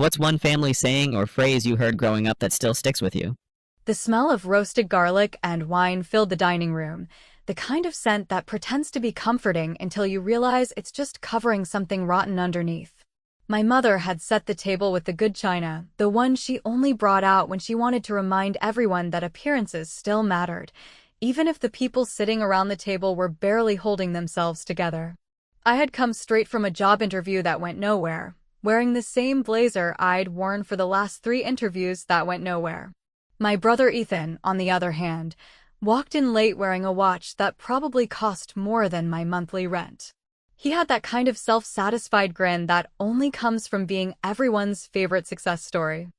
What's one family saying or phrase you heard growing up that still sticks with you? The smell of roasted garlic and wine filled the dining room, the kind of scent that pretends to be comforting until you realize it's just covering something rotten underneath. My mother had set the table with the good china, the one she only brought out when she wanted to remind everyone that appearances still mattered, even if the people sitting around the table were barely holding themselves together. I had come straight from a job interview that went nowhere, wearing the same blazer I'd worn for the last 3 interviews that went nowhere. My brother Ethan, on the other hand, walked in late wearing a watch that probably cost more than my monthly rent. He had that kind of self-satisfied grin that only comes from being everyone's favorite success story.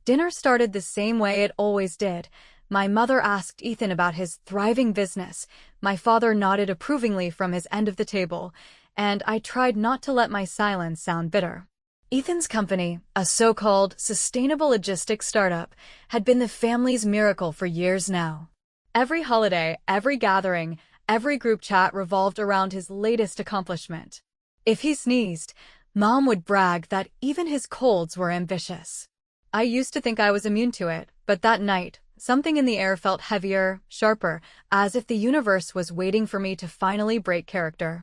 Dinner started the same way it always did. My mother asked Ethan about his thriving business. My father nodded approvingly from his end of the table, and I tried not to let my silence sound bitter. Ethan's company, a so-called sustainable logistics startup, had been the family's miracle for years now. Every holiday, every gathering, every group chat revolved around his latest accomplishment. If he sneezed, Mom would brag that even his colds were ambitious. I used to think I was immune to it, but that night, something in the air felt heavier, sharper, as if the universe was waiting for me to finally break character.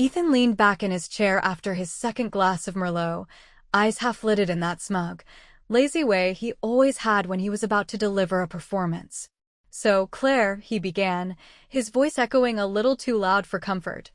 Ethan leaned back in his chair after his second glass of Merlot, eyes half-lidded in that smug, lazy way he always had when he was about to deliver a performance. "So, Claire," he began, his voice echoing a little too loud for comfort,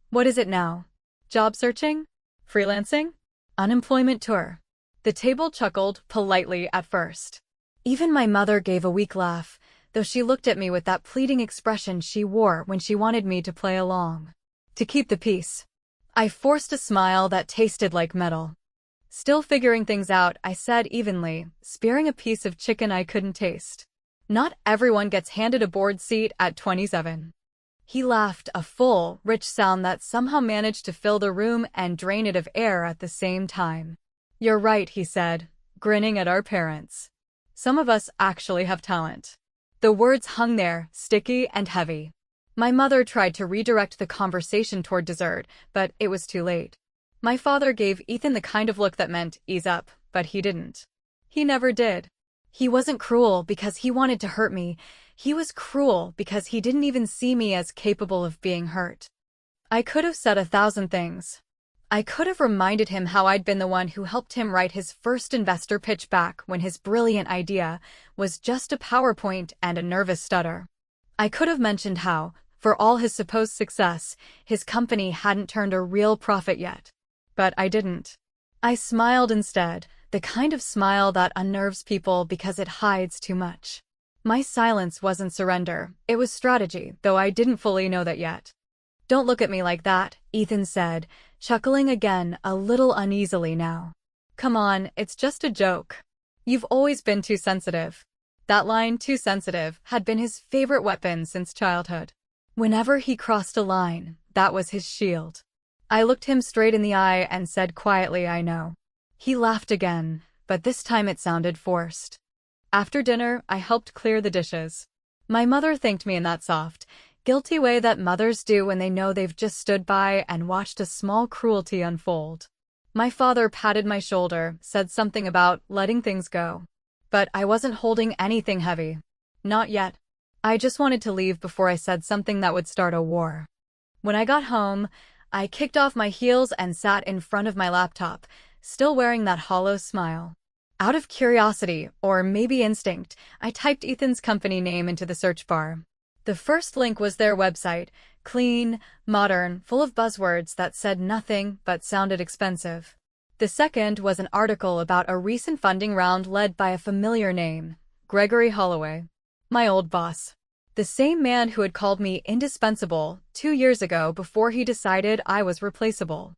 what is it now? Job searching? Freelancing? Unemployment tour?" The table chuckled, politely at first. Even my mother gave a weak laugh, though she looked at me with that pleading expression she wore when she wanted me to play along. To keep the peace. I forced a smile that tasted like metal. Still figuring things out, I said evenly, spearing a piece of chicken I couldn't taste. "Not everyone gets handed a board seat at 27. He laughed, a full, rich sound that somehow managed to fill the room and drain it of air at the same time. "You're right," he said, grinning at our parents. "Some of us actually have talent." The words hung there, sticky and heavy. My mother tried to redirect the conversation toward dessert, but it was too late. My father gave Ethan the kind of look that meant, ease up, but he didn't. He never did. He wasn't cruel because he wanted to hurt me. He was cruel because he didn't even see me as capable of being hurt. I could have said 1,000 things. I could have reminded him how I'd been the one who helped him write his first investor pitch back when his brilliant idea was just a PowerPoint and a nervous stutter. I could have mentioned how, for all his supposed success, his company hadn't turned a real profit yet. But I didn't. I smiled instead, the kind of smile that unnerves people because it hides too much. My silence wasn't surrender, it was strategy, though I didn't fully know that yet. "Don't look at me like that," Ethan said, chuckling again, a little uneasily now. "Come on, it's just a joke. You've always been too sensitive." That line, "too sensitive," had been his favorite weapon since childhood. Whenever he crossed a line, that was his shield. I looked him straight in the eye and said quietly, "I know." He laughed again, but this time it sounded forced. After dinner, I helped clear the dishes. My mother thanked me in that soft, guilty way that mothers do when they know they've just stood by and watched a small cruelty unfold. My father patted my shoulder, said something about letting things go. But I wasn't holding anything heavy. Not yet. I just wanted to leave before I said something that would start a war. When I got home, I kicked off my heels and sat in front of my laptop, still wearing that hollow smile. Out of curiosity, or maybe instinct, I typed Ethan's company name into the search bar. The first link was their website, clean, modern, full of buzzwords that said nothing but sounded expensive. The second was an article about a recent funding round led by a familiar name, Gregory Holloway. My old boss. The same man who had called me indispensable 2 years ago before he decided I was replaceable.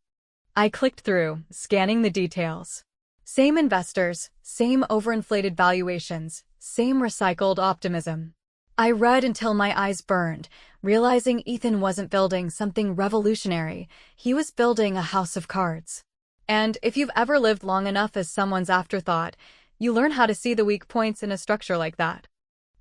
I clicked through, scanning the details. Same investors, same overinflated valuations, same recycled optimism. I read until my eyes burned, realizing Ethan wasn't building something revolutionary, he was building a house of cards. And if you've ever lived long enough as someone's afterthought, you learn how to see the weak points in a structure like that.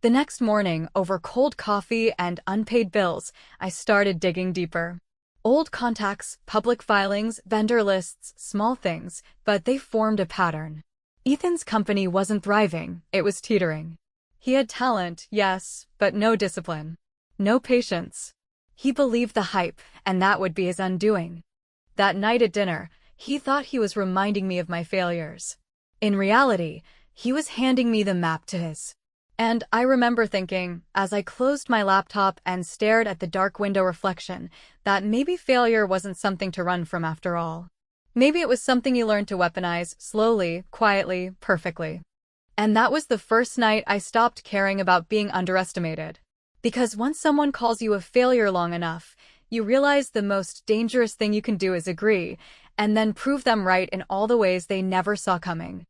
The next morning, over cold coffee and unpaid bills, I started digging deeper. Old contacts, public filings, vendor lists, small things, but they formed a pattern. Ethan's company wasn't thriving, it was teetering. He had talent, yes, but no discipline. No patience. He believed the hype, and that would be his undoing. That night at dinner, he thought he was reminding me of my failures. In reality, he was handing me the map to his. And I remember thinking, as I closed my laptop and stared at the dark window reflection, that maybe failure wasn't something to run from after all. Maybe it was something you learned to weaponize, slowly, quietly, perfectly. And that was the first night I stopped caring about being underestimated. Because once someone calls you a failure long enough, you realize the most dangerous thing you can do is agree, and then prove them right in all the ways they never saw coming.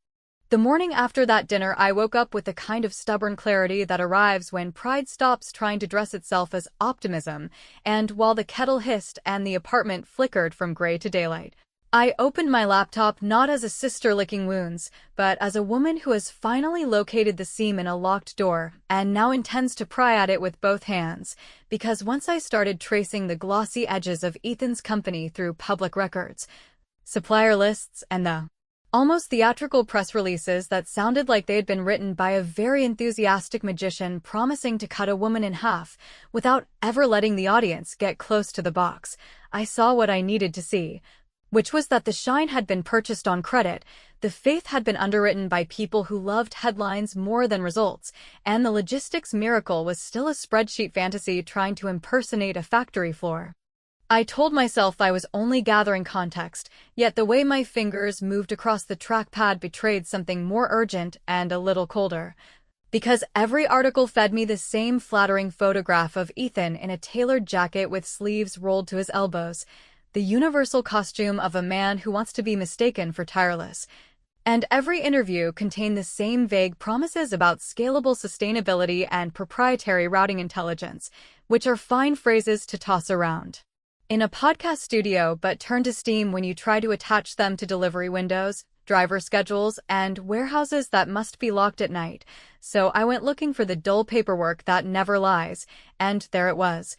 The morning after that dinner, I woke up with the kind of stubborn clarity that arrives when pride stops trying to dress itself as optimism, and while the kettle hissed and the apartment flickered from gray to daylight, I opened my laptop not as a sister licking wounds, but as a woman who has finally located the seam in a locked door and now intends to pry at it with both hands, because once I started tracing the glossy edges of Ethan's company through public records, supplier lists, and the almost theatrical press releases that sounded like they had been written by a very enthusiastic magician promising to cut a woman in half without ever letting the audience get close to the box, I saw what I needed to see, which was that the shine had been purchased on credit, the faith had been underwritten by people who loved headlines more than results, and the logistics miracle was still a spreadsheet fantasy trying to impersonate a factory floor. I told myself I was only gathering context, yet the way my fingers moved across the trackpad betrayed something more urgent and a little colder. Because every article fed me the same flattering photograph of Ethan in a tailored jacket with sleeves rolled to his elbows, the universal costume of a man who wants to be mistaken for tireless. And every interview contained the same vague promises about scalable sustainability and proprietary routing intelligence, which are fine phrases to toss around in a podcast studio but turn to steam when you try to attach them to delivery windows, driver schedules, and warehouses that must be locked at night. So I went looking for the dull paperwork that never lies, and there it was.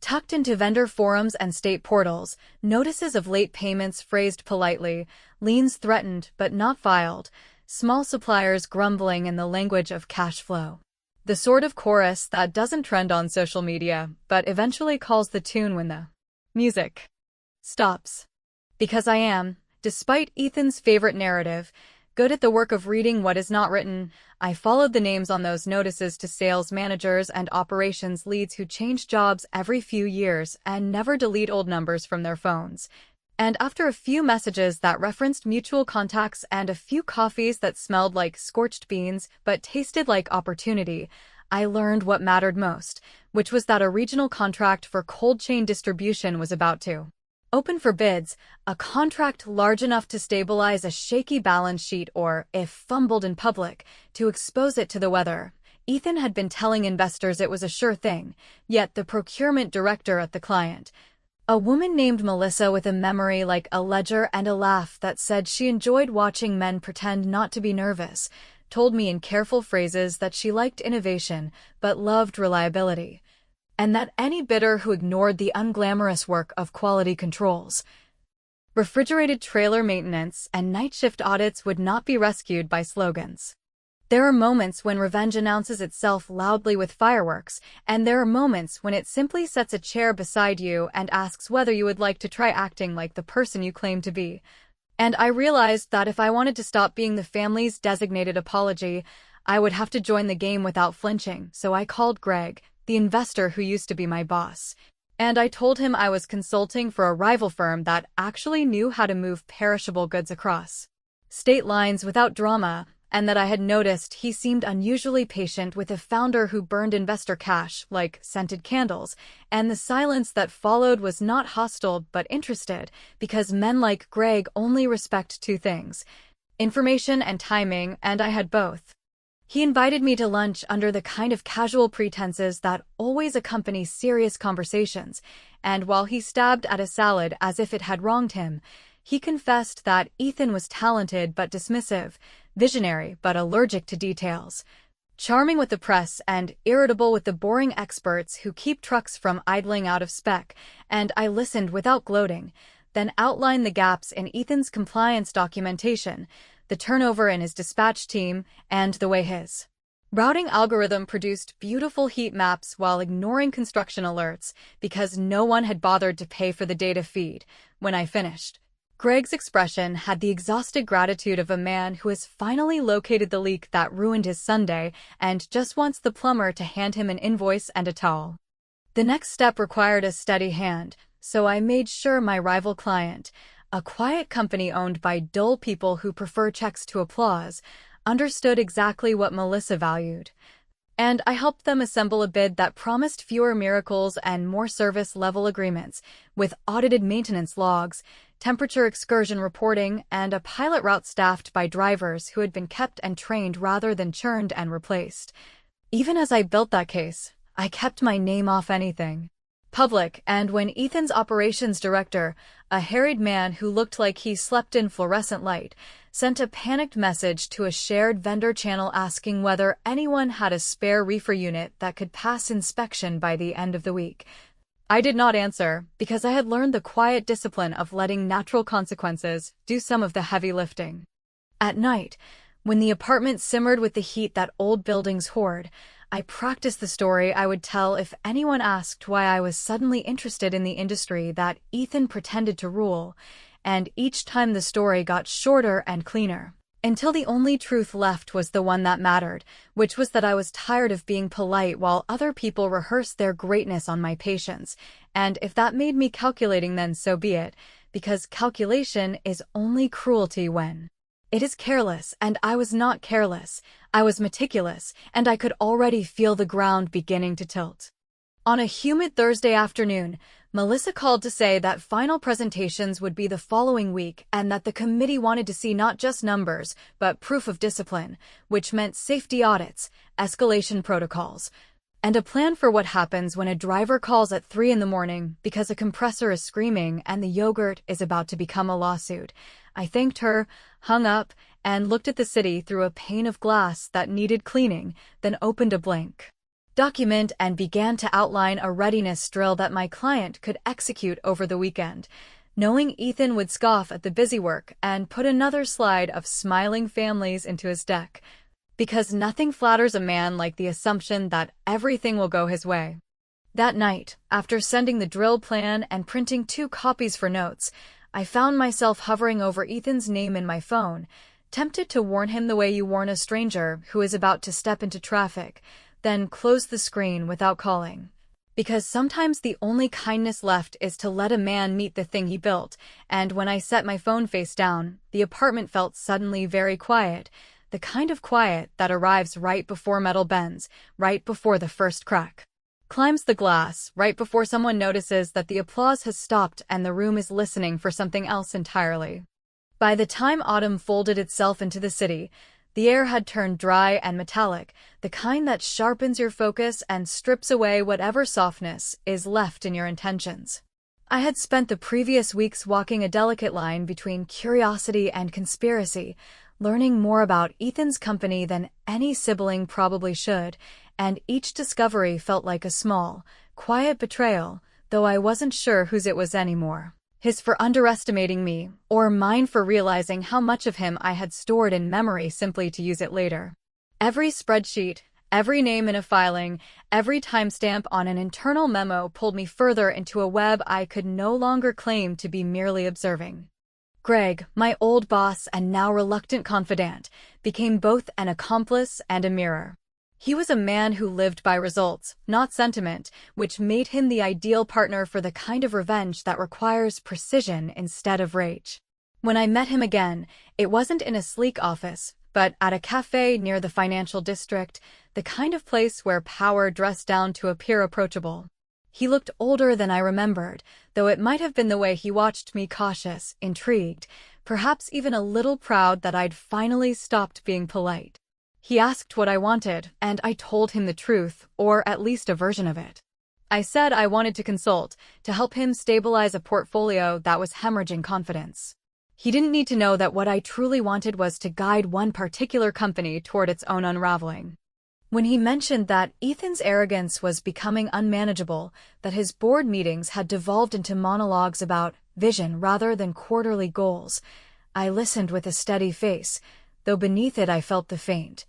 Tucked into vendor forums and state portals, notices of late payments phrased politely, liens threatened but not filed, small suppliers grumbling in the language of cash flow. The sort of chorus that doesn't trend on social media, but eventually calls the tune when the music stops. Because I am, despite Ethan's favorite narrative, good at the work of reading what is not written, I followed the names on those notices to sales managers and operations leads who change jobs every few years and never delete old numbers from their phones. And after a few messages that referenced mutual contacts and a few coffees that smelled like scorched beans but tasted like opportunity, I learned what mattered most, which was that a regional contract for cold chain distribution was about to open for bids, a contract large enough to stabilize a shaky balance sheet or, if fumbled in public, to expose it to the weather. Ethan had been telling investors it was a sure thing, yet the procurement director at the client, a woman named Melissa with a memory like a ledger and a laugh that said she enjoyed watching men pretend not to be nervous, told me in careful phrases that she liked innovation but loved reliability, and that any bidder who ignored the unglamorous work of quality controls, refrigerated trailer maintenance, and night shift audits would not be rescued by slogans. There are moments when revenge announces itself loudly with fireworks, and there are moments when it simply sets a chair beside you and asks whether you would like to try acting like the person you claim to be. And I realized that if I wanted to stop being the family's designated apology, I would have to join the game without flinching, so I called Greg, the investor who used to be my boss, and I told him I was consulting for a rival firm that actually knew how to move perishable goods across state lines without drama, and that I had noticed he seemed unusually patient with a founder who burned investor cash like scented candles, and the silence that followed was not hostile but interested, because men like Greg only respect two things: information and timing, and I had both. He invited me to lunch under the kind of casual pretenses that always accompany serious conversations, and while he stabbed at a salad as if it had wronged him, he confessed that Ethan was talented but dismissive, visionary but allergic to details. Charming with the press and irritable with the boring experts who keep trucks from idling out of spec, and I listened without gloating, then outlined the gaps in Ethan's compliance documentation, the turnover in his dispatch team, and the way his routing algorithm produced beautiful heat maps while ignoring construction alerts because no one had bothered to pay for the data feed. When I finished, Greg's expression had the exhausted gratitude of a man who has finally located the leak that ruined his Sunday and just wants the plumber to hand him an invoice and a towel. The next step required a steady hand, so I made sure my rival client, a quiet company owned by dull people who prefer checks to applause, understood exactly what Melissa valued. And I helped them assemble a bid that promised fewer miracles and more service-level agreements, with audited maintenance logs, temperature excursion reporting, and a pilot route staffed by drivers who had been kept and trained rather than churned and replaced. Even as I built that case, I kept my name off anything public, and when Ethan's operations director, a harried man who looked like he slept in fluorescent light, sent a panicked message to a shared vendor channel asking whether anyone had a spare reefer unit that could pass inspection by the end of the week, I did not answer because I had learned the quiet discipline of letting natural consequences do some of the heavy lifting. At night, when the apartment simmered with the heat that old buildings hoard, I practiced the story I would tell if anyone asked why I was suddenly interested in the industry that Ethan pretended to rule, and each time the story got shorter and cleaner, until the only truth left was the one that mattered, which was that I was tired of being polite while other people rehearsed their greatness on my patience, and if that made me calculating then so be it, because calculation is only cruelty when it is careless, and I was not careless. I was meticulous, and I could already feel the ground beginning to tilt. On a humid Thursday afternoon, Melissa called to say that final presentations would be the following week and that the committee wanted to see not just numbers, but proof of discipline, which meant safety audits, escalation protocols, and a plan for what happens when a driver calls at 3 in the morning because a compressor is screaming and the yogurt is about to become a lawsuit. I thanked her, hung up, and looked at the city through a pane of glass that needed cleaning, then opened a blank document and began to outline a readiness drill that my client could execute over the weekend, knowing Ethan would scoff at the busy work and put another slide of smiling families into his deck, because nothing flatters a man like the assumption that everything will go his way. That night, after sending the drill plan and printing 2 copies for notes, I found myself hovering over Ethan's name in my phone, tempted to warn him the way you warn a stranger who is about to step into traffic, then close the screen without calling. Because sometimes the only kindness left is to let a man meet the thing he built, and when I set my phone face down, the apartment felt suddenly very quiet, the kind of quiet that arrives right before metal bends, right before the first crack climbs the glass, right before someone notices that the applause has stopped and the room is listening for something else entirely. By the time autumn folded itself into the city, the air had turned dry and metallic, the kind that sharpens your focus and strips away whatever softness is left in your intentions. I had spent the previous weeks walking a delicate line between curiosity and conspiracy, learning more about Ethan's company than any sibling probably should, and each discovery felt like a small, quiet betrayal, though I wasn't sure whose it was anymore. His for underestimating me, or mine for realizing how much of him I had stored in memory simply to use it later. Every spreadsheet, every name in a filing, every timestamp on an internal memo pulled me further into a web I could no longer claim to be merely observing. Greg, my old boss and now reluctant confidant, became both an accomplice and a mirror. He was a man who lived by results, not sentiment, which made him the ideal partner for the kind of revenge that requires precision instead of rage. When I met him again, it wasn't in a sleek office, but at a cafe near the financial district, the kind of place where power dressed down to appear approachable. He looked older than I remembered, though it might have been the way he watched me, cautious, intrigued, perhaps even a little proud that I'd finally stopped being polite. He asked what I wanted, and I told him the truth, or at least a version of it. I said I wanted to consult, to help him stabilize a portfolio that was hemorrhaging confidence. He didn't need to know that what I truly wanted was to guide one particular company toward its own unraveling. When he mentioned that Ethan's arrogance was becoming unmanageable, that his board meetings had devolved into monologues about vision rather than quarterly goals, I listened with a steady face, though beneath it I felt the faint,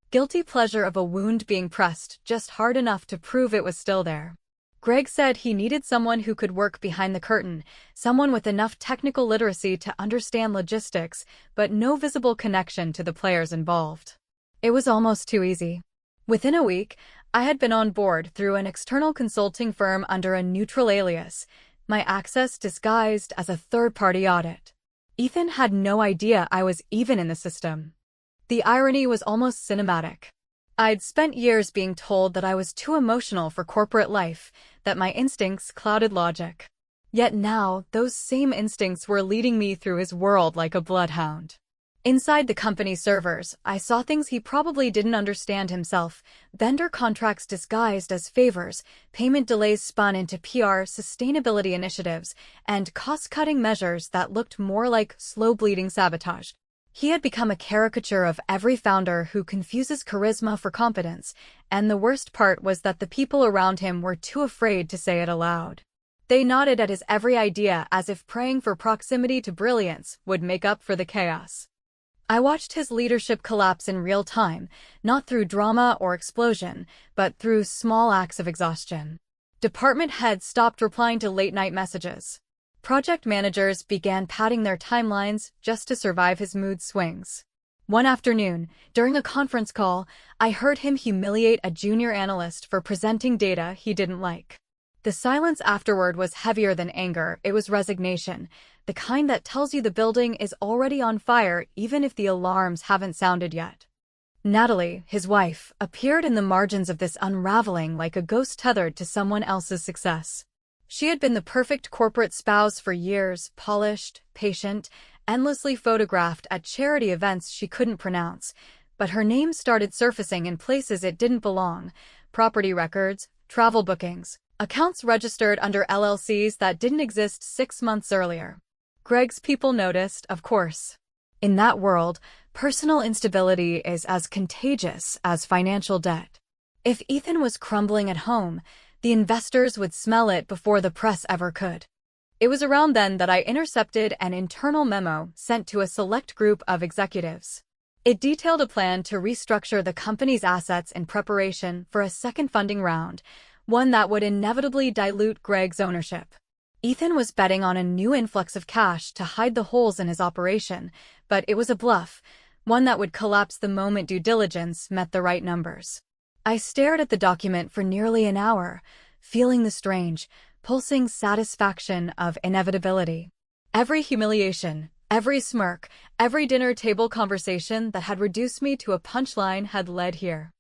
guilty pleasure of a wound being pressed just hard enough to prove it was still there. Greg said he needed someone who could work behind the curtain, someone with enough technical literacy to understand logistics, but no visible connection to the players involved. It was almost too easy. Within a week, I had been on board through an external consulting firm under a neutral alias, my access disguised as a third-party audit. Ethan had no idea I was even in the system. The irony was almost cinematic. I'd spent years being told that I was too emotional for corporate life, that my instincts clouded logic. Yet now, those same instincts were leading me through his world like a bloodhound. Inside the company's servers, I saw things he probably didn't understand himself: vendor contracts disguised as favors, payment delays spun into PR sustainability initiatives, and cost-cutting measures that looked more like slow-bleeding sabotage. He had become a caricature of every founder who confuses charisma for competence, and the worst part was that the people around him were too afraid to say it aloud. They nodded at his every idea as if praying for proximity to brilliance would make up for the chaos. I watched his leadership collapse in real time, not through drama or explosion, but through small acts of exhaustion. Department heads stopped replying to late-night messages. Project managers began padding their timelines just to survive his mood swings. One afternoon, during a conference call, I heard him humiliate a junior analyst for presenting data he didn't like. The silence afterward was heavier than anger. It was resignation, the kind that tells you the building is already on fire even if the alarms haven't sounded yet. Natalie, his wife, appeared in the margins of this unraveling like a ghost tethered to someone else's success. She had been the perfect corporate spouse for years, polished, patient, endlessly photographed at charity events she couldn't pronounce, but her name started surfacing in places it didn't belong: property records, travel bookings, accounts registered under LLCs that didn't exist 6 months earlier. Greg's people noticed, of course. In that world, personal instability is as contagious as financial debt. If Ethan was crumbling at home, the investors would smell it before the press ever could. It was around then that I intercepted an internal memo sent to a select group of executives. It detailed a plan to restructure the company's assets in preparation for a second funding round, one that would inevitably dilute Greg's ownership. Ethan was betting on a new influx of cash to hide the holes in his operation, but it was a bluff, one that would collapse the moment due diligence met the right numbers. I stared at the document for nearly an hour, feeling the strange, pulsing satisfaction of inevitability. Every humiliation, every smirk, every dinner table conversation that had reduced me to a punchline had led here.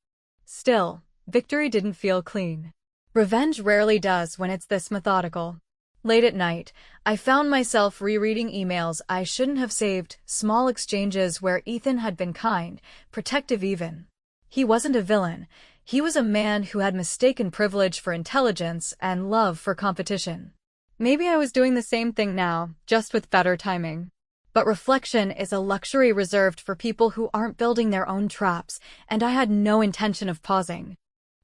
Still, victory didn't feel clean. Revenge rarely does when it's this methodical. Late at night, I found myself rereading emails I shouldn't have saved, small exchanges where Ethan had been kind, protective even. He wasn't a villain. He was a man who had mistaken privilege for intelligence and love for competition. Maybe I was doing the same thing now, just with better timing. But reflection is a luxury reserved for people who aren't building their own traps, and I had no intention of pausing.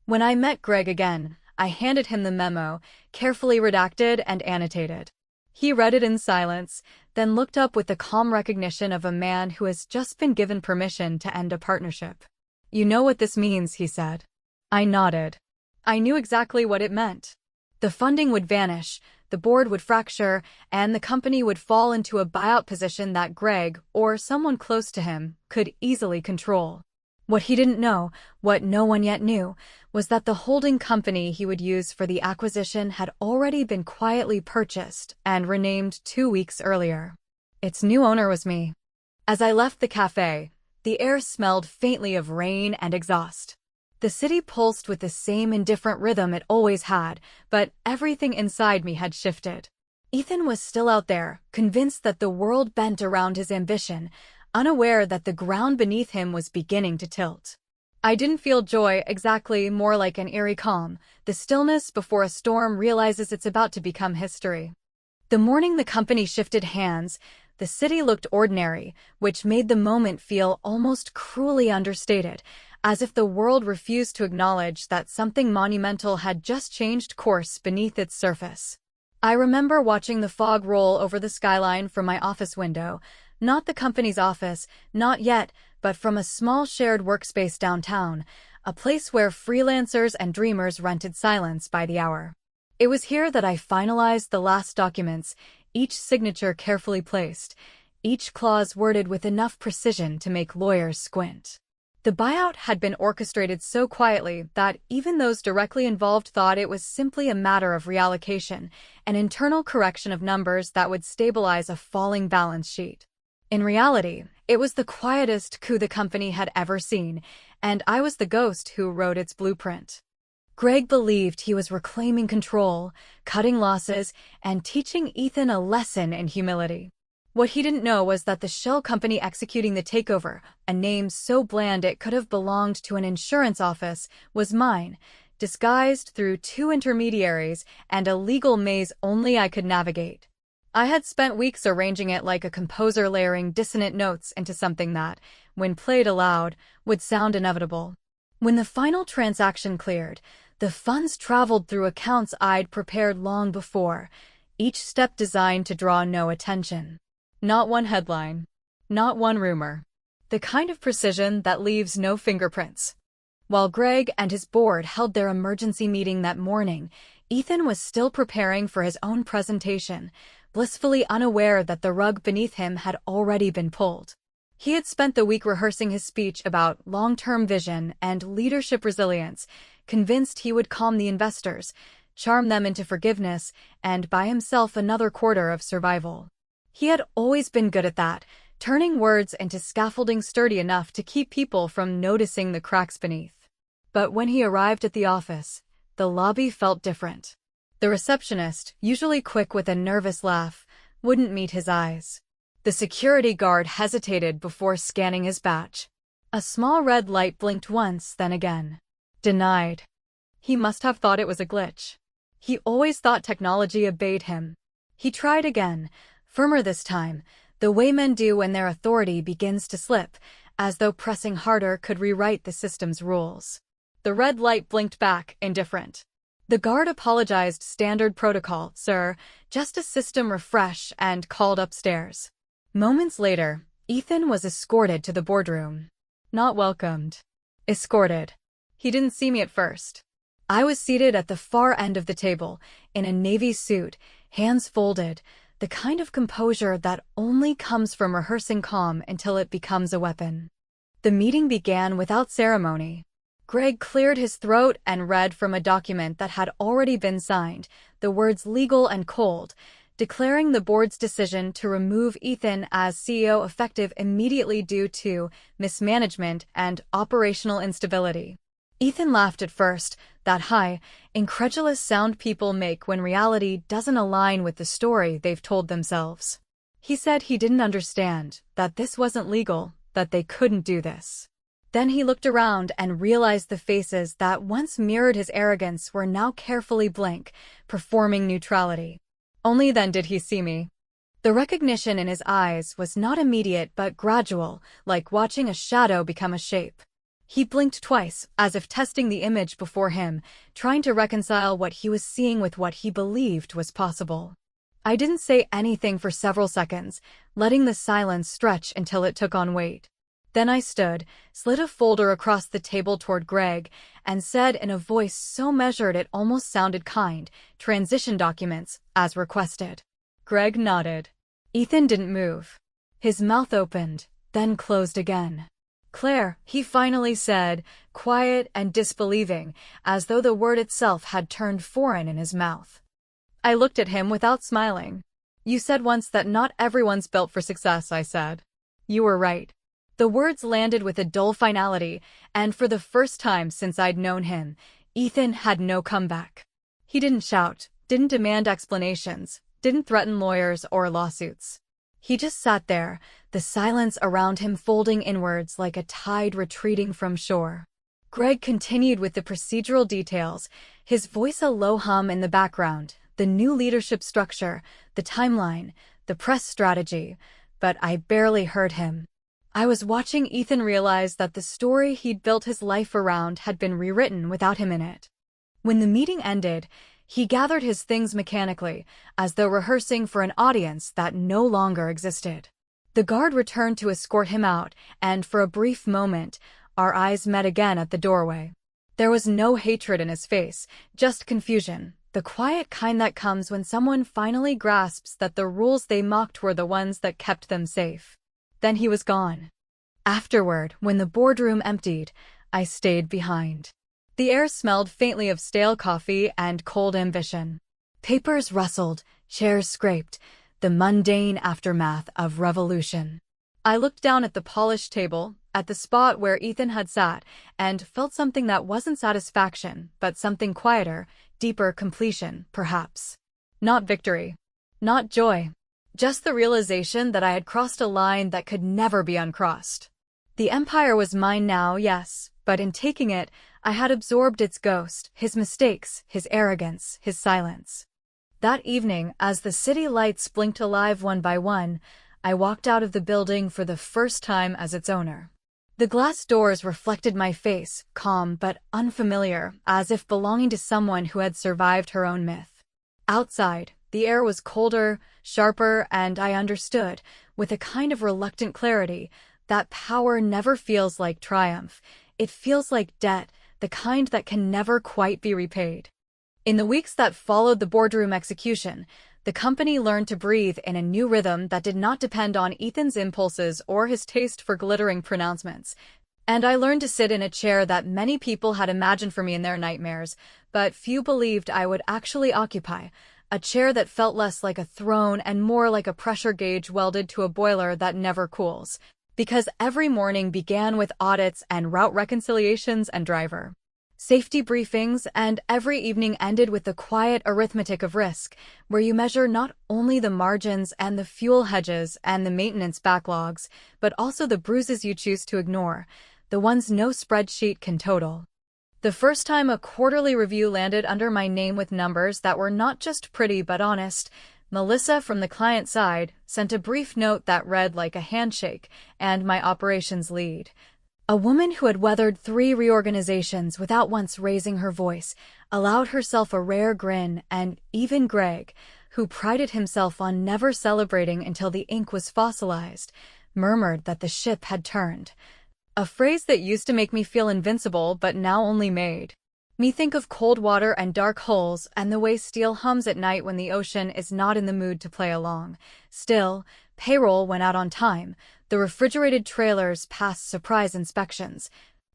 When I met Greg again, I handed him the memo, carefully redacted and annotated. He read it in silence, then looked up with the calm recognition of a man who has just been given permission to end a partnership. "You know what this means," he said. I nodded. I knew exactly what it meant. The funding would vanish, the board would fracture, and the company would fall into a buyout position that Greg, or someone close to him, could easily control. What he didn't know, what no one yet knew, was that the holding company he would use for the acquisition had already been quietly purchased and renamed 2 weeks earlier. Its new owner was me. As I left the cafe, the air smelled faintly of rain and exhaust. The city pulsed with the same indifferent rhythm it always had, but everything inside me had shifted. Ethan was still out there, convinced that the world bent around his ambition, unaware that the ground beneath him was beginning to tilt. I didn't feel joy exactly, more like an eerie calm, the stillness before a storm realizes it's about to become history. The morning the company shifted hands, the city looked ordinary, which made the moment feel almost cruelly understated. as if the world refused to acknowledge that something monumental had just changed course beneath its surface. I remember watching the fog roll over the skyline from my office window, not the company's office, not yet, but from a small shared workspace downtown, a place where freelancers and dreamers rented silence by the hour. It was here that I finalized the last documents, each signature carefully placed, each clause worded with enough precision to make lawyers squint. The buyout had been orchestrated so quietly that even those directly involved thought it was simply a matter of reallocation, an internal correction of numbers that would stabilize a falling balance sheet. In reality, it was the quietest coup the company had ever seen, and I was the ghost who wrote its blueprint. Greg believed he was reclaiming control, cutting losses, and teaching Ethan a lesson in humility. What he didn't know was that the shell company executing the takeover, a name so bland it could have belonged to an insurance office, was mine, disguised through 2 intermediaries and a legal maze only I could navigate. I had spent weeks arranging it like a composer layering dissonant notes into something that, when played aloud, would sound inevitable. When the final transaction cleared, the funds traveled through accounts I'd prepared long before, each step designed to draw no attention. Not one headline. Not one rumor. The kind of precision that leaves no fingerprints. While Greg and his board held their emergency meeting that morning, Ethan was still preparing for his own presentation, blissfully unaware that the rug beneath him had already been pulled. He had spent the week rehearsing his speech about long-term vision and leadership resilience, convinced he would calm the investors, charm them into forgiveness, and buy himself another quarter of survival. He had always been good at that, turning words into scaffolding sturdy enough to keep people from noticing the cracks beneath. But when he arrived at the office, the lobby felt different. The receptionist, usually quick with a nervous laugh, wouldn't meet his eyes. The security guard hesitated before scanning his badge. A small red light blinked once, then again. Denied. He must have thought it was a glitch. He always thought technology obeyed him. He tried again, firmer this time, the way men do when their authority begins to slip, as though pressing harder could rewrite the system's rules. The red light blinked back, indifferent. The guard apologized. Standard protocol, sir, just a system refresh, and called upstairs. Moments later, Ethan was escorted to the boardroom. Not welcomed. Escorted. He didn't see me at first. I was seated at the far end of the table, in a navy suit, hands folded, the kind of composure that only comes from rehearsing calm until it becomes a weapon. The meeting began without ceremony. Greg cleared his throat and read from a document that had already been signed, the words legal and cold, declaring the board's decision to remove Ethan as CEO effective immediately due to mismanagement and operational instability. Ethan laughed at first, that high, incredulous sound people make when reality doesn't align with the story they've told themselves. He said he didn't understand, that this wasn't legal, that they couldn't do this. Then he looked around and realized the faces that once mirrored his arrogance were now carefully blank, performing neutrality. Only then did he see me. The recognition in his eyes was not immediate but gradual, like watching a shadow become a shape. He blinked twice, as if testing the image before him, trying to reconcile what he was seeing with what he believed was possible. I didn't say anything for several seconds, letting the silence stretch until it took on weight. Then I stood, slid a folder across the table toward Greg, and said in a voice so measured it almost sounded kind, "Transition documents, as requested." Greg nodded. Ethan didn't move. His mouth opened, then closed again. "Claire," he finally said, quiet and disbelieving, as though the word itself had turned foreign in his mouth. I looked at him without smiling. "You said once that not everyone's built for success," I said. "You were right." The words landed with a dull finality, and for the first time since I'd known him, Ethan had no comeback. He didn't shout, didn't demand explanations, didn't threaten lawyers or lawsuits. He just sat there, the silence around him folding inwards like a tide retreating from shore. Greg continued with the procedural details, his voice a low hum in the background, the new leadership structure, the timeline, the press strategy, but I barely heard him. I was watching Ethan realize that the story he'd built his life around had been rewritten without him in it. When the meeting ended, he gathered his things mechanically, as though rehearsing for an audience that no longer existed. The guard returned to escort him out, and for a brief moment, our eyes met again at the doorway. There was no hatred in his face, just confusion, the quiet kind that comes when someone finally grasps that the rules they mocked were the ones that kept them safe. Then he was gone. Afterward, when the boardroom emptied, I stayed behind. The air smelled faintly of stale coffee and cold ambition. Papers rustled, chairs scraped, the mundane aftermath of revolution. I looked down at the polished table, at the spot where Ethan had sat, and felt something that wasn't satisfaction, but something quieter, deeper completion, perhaps. Not victory. Not joy. Just the realization that I had crossed a line that could never be uncrossed. The empire was mine now, yes, but in taking it, I had absorbed its ghost, his mistakes, his arrogance, his silence. That evening, as the city lights blinked alive one by one, I walked out of the building for the first time as its owner. The glass doors reflected my face, calm but unfamiliar, as if belonging to someone who had survived her own myth. Outside, the air was colder, sharper, and I understood, with a kind of reluctant clarity, that power never feels like triumph. It feels like debt, the kind that can never quite be repaid. In the weeks that followed the boardroom execution, the company learned to breathe in a new rhythm that did not depend on Ethan's impulses or his taste for glittering pronouncements. And I learned to sit in a chair that many people had imagined for me in their nightmares, but few believed I would actually occupy, a chair that felt less like a throne and more like a pressure gauge welded to a boiler that never cools. Because every morning began with audits and route reconciliations and driver safety briefings, and every evening ended with the quiet arithmetic of risk, where you measure not only the margins and the fuel hedges and the maintenance backlogs, but also the bruises you choose to ignore, the ones no spreadsheet can total. The first time a quarterly review landed under my name with numbers that were not just pretty but honest, Melissa from the client side sent a brief note that read like a handshake, and my operations lead, a woman who had weathered 3 reorganizations without once raising her voice, allowed herself a rare grin, and even Greg, who prided himself on never celebrating until the ink was fossilized, murmured that the ship had turned. A phrase that used to make me feel invincible but now only made me think of cold water and dark holes and the way steel hums at night when the ocean is not in the mood to play along. Still, payroll went out on time, the refrigerated trailers passed surprise inspections,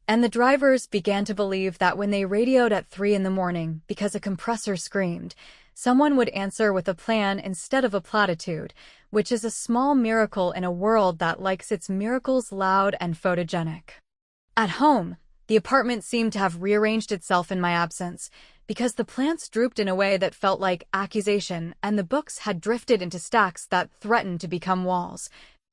and the drivers began to believe that when they radioed at 3 in the morning because a compressor screamed, someone would answer with a plan instead of a platitude, which is a small miracle in a world that likes its miracles loud and photogenic. At home, the apartment seemed to have rearranged itself in my absence, because the plants drooped in a way that felt like accusation, and the books had drifted into stacks that threatened to become walls,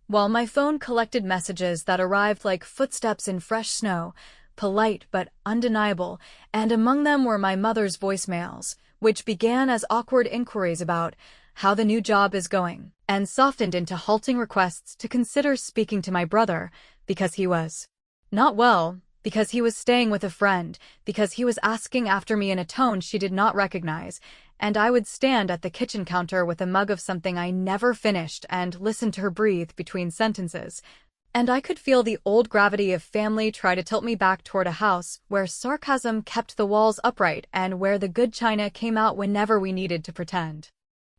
while my phone collected messages that arrived like footsteps in fresh snow, polite but undeniable, and among them were my mother's voicemails, which began as awkward inquiries about how the new job is going, and softened into halting requests to consider speaking to my brother, because he was not well, because he was staying with a friend, because he was asking after me in a tone she did not recognize, and I would stand at the kitchen counter with a mug of something I never finished and listen to her breathe between sentences. And I could feel the old gravity of family try to tilt me back toward a house where sarcasm kept the walls upright and where the good china came out whenever we needed to pretend.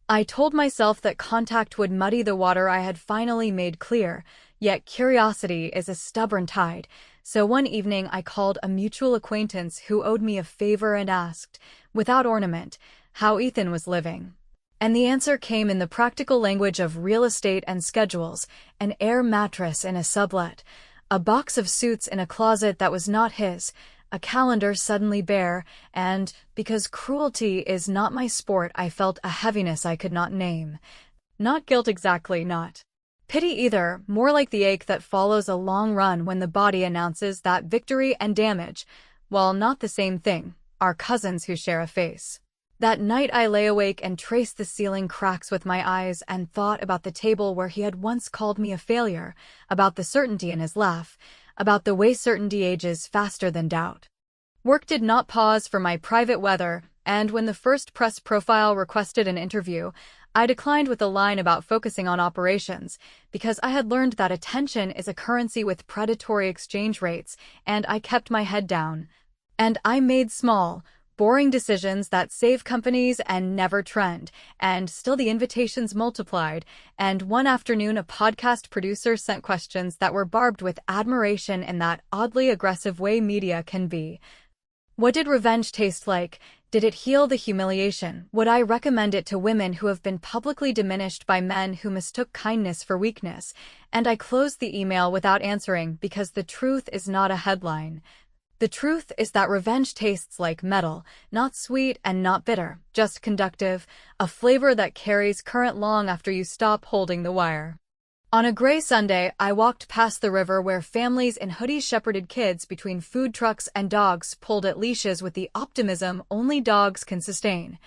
I told myself that contact would muddy the water I had finally made clear, yet curiosity is a stubborn tide, so one evening I called a mutual acquaintance who owed me a favor and asked, without ornament, how Ethan was living. And the answer came in the practical language of real estate and schedules: an air mattress in a sublet, a box of suits in a closet that was not his, a calendar suddenly bare, and, because cruelty is not my sport, I felt a heaviness I could not name. Not guilt exactly, not pity either, more like the ache that follows a long run when the body announces that victory and damage, while not the same thing, are cousins who share a face. That night I lay awake and traced the ceiling cracks with my eyes and thought about the table where he had once called me a failure, about the certainty in his laugh, about the way certainty ages faster than doubt. Work did not pause for my private weather, and when the first press profile requested an interview, I declined with a line about focusing on operations, because I had learned that attention is a currency with predatory exchange rates, and I kept my head down. And I made small, boring decisions that save companies and never trend, and still the invitations multiplied, and one afternoon a podcast producer sent questions that were barbed with admiration in that oddly aggressive way media can be. What did revenge taste like? Did it heal the humiliation? Would I recommend it to women who have been publicly diminished by men who mistook kindness for weakness? And I closed the email without answering because the truth is not a headline. The truth is that revenge tastes like metal, not sweet and not bitter, just conductive, a flavor that carries current long after you stop holding the wire. On a gray Sunday, I walked past the river where families in hoodies shepherded kids between food trucks and dogs pulled at leashes with the optimism only dogs can sustain.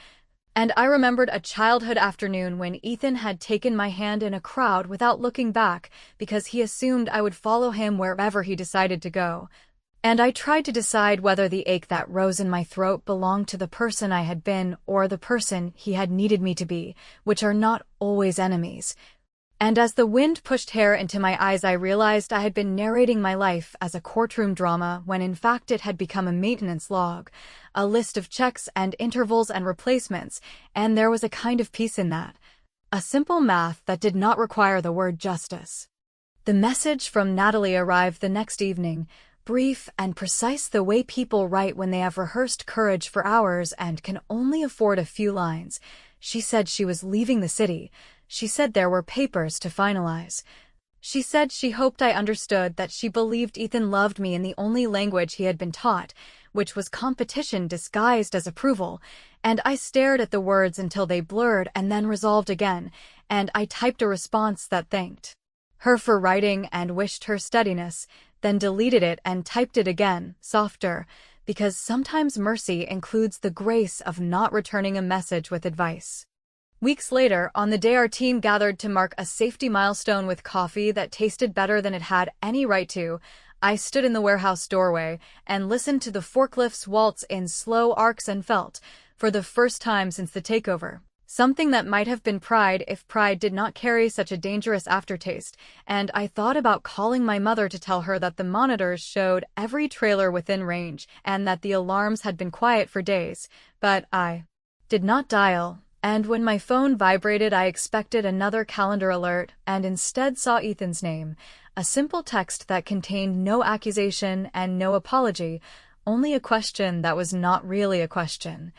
And I remembered a childhood afternoon when Ethan had taken my hand in a crowd without looking back because he assumed I would follow him wherever he decided to go. And I tried to decide whether the ache that rose in my throat belonged to the person I had been or the person he had needed me to be, which are not always enemies. And as the wind pushed hair into my eyes, I realized I had been narrating my life as a courtroom drama when in fact it had become a maintenance log, a list of checks and intervals and replacements, and there was a kind of peace in that. A simple math that did not require the word justice. The message from Natalie arrived the next evening, brief and precise the way people write when they have rehearsed courage for hours and can only afford a few lines. She said she was leaving the city. She said there were papers to finalize. She said she hoped I understood that she believed Ethan loved me in the only language he had been taught, which was competition disguised as approval, and I stared at the words until they blurred and then resolved again, and I typed a response that thanked her for writing and wished her steadiness, then deleted it and typed it again, softer, because sometimes mercy includes the grace of not returning a message with advice. Weeks later, on the day our team gathered to mark a safety milestone with coffee that tasted better than it had any right to, I stood in the warehouse doorway and listened to the forklifts waltz in slow arcs and felt, for the first time since the takeover, something that might have been pride if pride did not carry such a dangerous aftertaste, and I thought about calling my mother to tell her that the monitors showed every trailer within range and that the alarms had been quiet for days, but I did not dial. And when my phone vibrated, I expected another calendar alert and instead saw Ethan's name, a simple text that contained no accusation and no apology, only a question that was not really a question.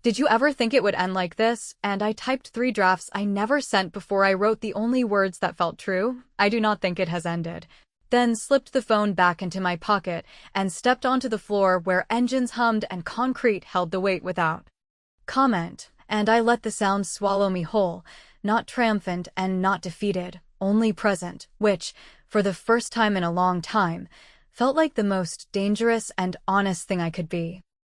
Did you ever think it would end like this? And I typed 3 drafts I never sent before I wrote the only words that felt true. I do not think it has ended. Then slipped the phone back into my pocket and stepped onto the floor where engines hummed and concrete held the weight without comment. And I let the sound swallow me whole, not triumphant and not defeated, only present, which, for the first time in a long time, felt like the most dangerous and honest thing I could be.